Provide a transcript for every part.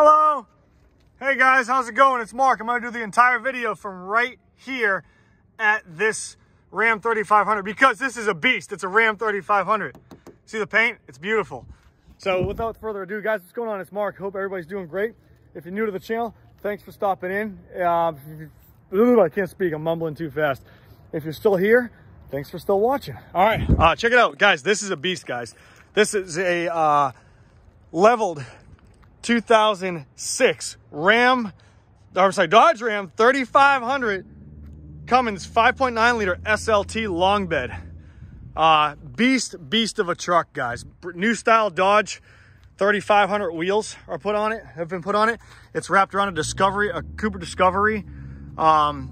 Hello. Hey guys, how's it going? It's Mark. I'm going to do the entire video from right here at this Ram 3500 because this is a beast. It's a Ram 3500. See the paint? It's beautiful. So without further ado, guys, what's going on? It's Mark. Hope everybody's doing great. If you're new to the channel, thanks for stopping in. I can't speak. I'm mumbling too fast. If you're still here, thanks for still watching. All right, check it out, guys. This is a beast, guys. This is a leveled 2006 Dodge Ram 3500 Cummins 5.9 liter SLT long bed. Beast of a truck, guys. New style Dodge 3500 wheels are have been put on it. It's wrapped around a Cooper Discovery. I'm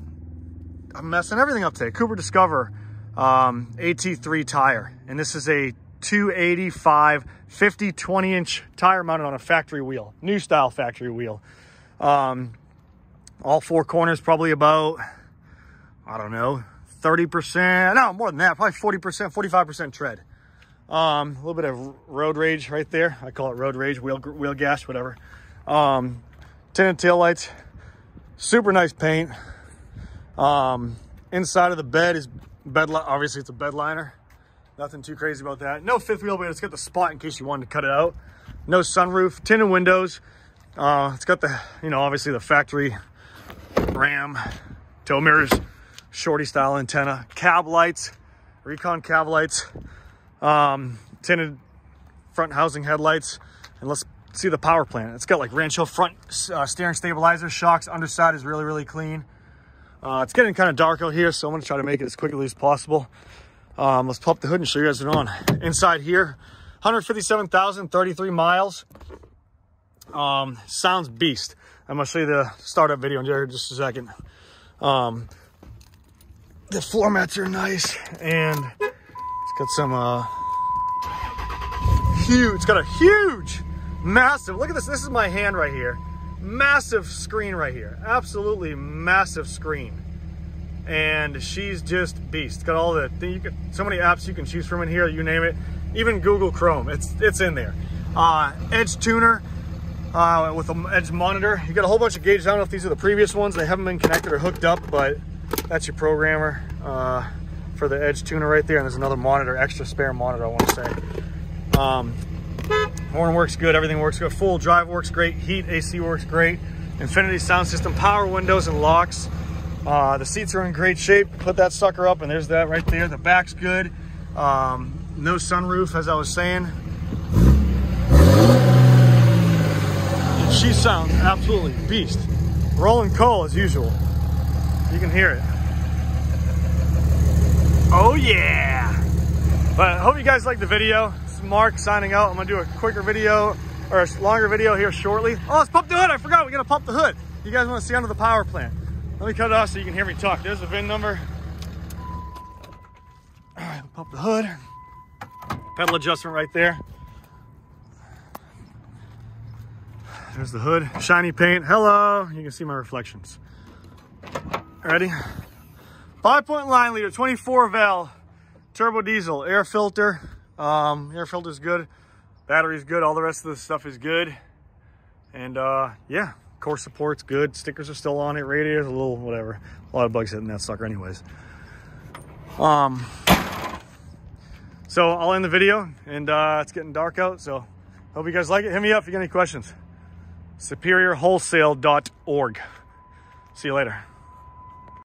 messing everything up today. Cooper Discover AT3 tire, and this is a 285 50 20-inch tire mounted on a factory wheel, new style factory wheel. All four corners probably about, I don't know, 30%, no, more than that, probably 40%, 45% tread. A little bit of road rage right there. I call it road rage, wheel gash, whatever. Tinted taillights, super nice paint. Inside of the bed is obviously it's a bed liner. Nothing too crazy about that. No fifth wheel, but it's got the spot in case you wanted to cut it out. No sunroof, tinted windows. It's got the, obviously the factory Ram tow mirrors, shorty style antenna, cab lights, RECON cab lights, tinted front housing headlights. And let's see the power plant. It's got like RANCHO front steering stabilizer, shocks. Underside is really, really clean. It's getting kind of dark out here, so I'm gonna try to make it as quickly as possible. Let's pull up the hood and show you guys what's on. Inside here, 157,033 miles. Sounds beast. I'm gonna show you the startup video in just a second. The floor mats are nice, and it's got some it's got a huge, massive, look at this. This is my hand right here. Massive screen right here. Absolutely massive screen. And she's just beast. Got all the so many apps you can choose from in here, you name it. Even Google Chrome, it's in there. Edge tuner with an edge monitor. You got a whole bunch of gauges. I don't know if these are the previous ones. They haven't been connected or hooked up, but that's your programmer for the edge tuner right there. And there's another monitor, extra spare monitor, I want to say. Horn works good, everything works good. Full drive works great, heat, AC works great. Infinity sound system, power windows and locks. The seats are in great shape. Put that sucker up and there's that right there. The back's good. No sunroof, as I was saying. And she sounds absolutely beast. Rolling coal as usual. You can hear it. Oh yeah! But I hope you guys liked the video. This is Mark signing out. I'm gonna do a quicker video or a longer video here shortly. Oh, let's pump the hood. I forgot we gotta pump the hood. You guys want to see under the power plant. Let me cut it off so you can hear me talk. There's the VIN number. All right, pump the hood. Pedal adjustment right there. There's the hood. Shiny paint. Hello. You can see my reflections. Ready? 5.9 liter, 24 valve, turbo diesel, air filter. Air filter's good. Battery's good. All the rest of the stuff is good. And yeah. Core support's good. Stickers are still on it. Radiator's a little whatever. A lot of bugs hitting that sucker anyways. So I'll end the video, and it's getting dark out, so hope you guys like it. Hit me up if you got any questions. superiorwholesale.org. See you later.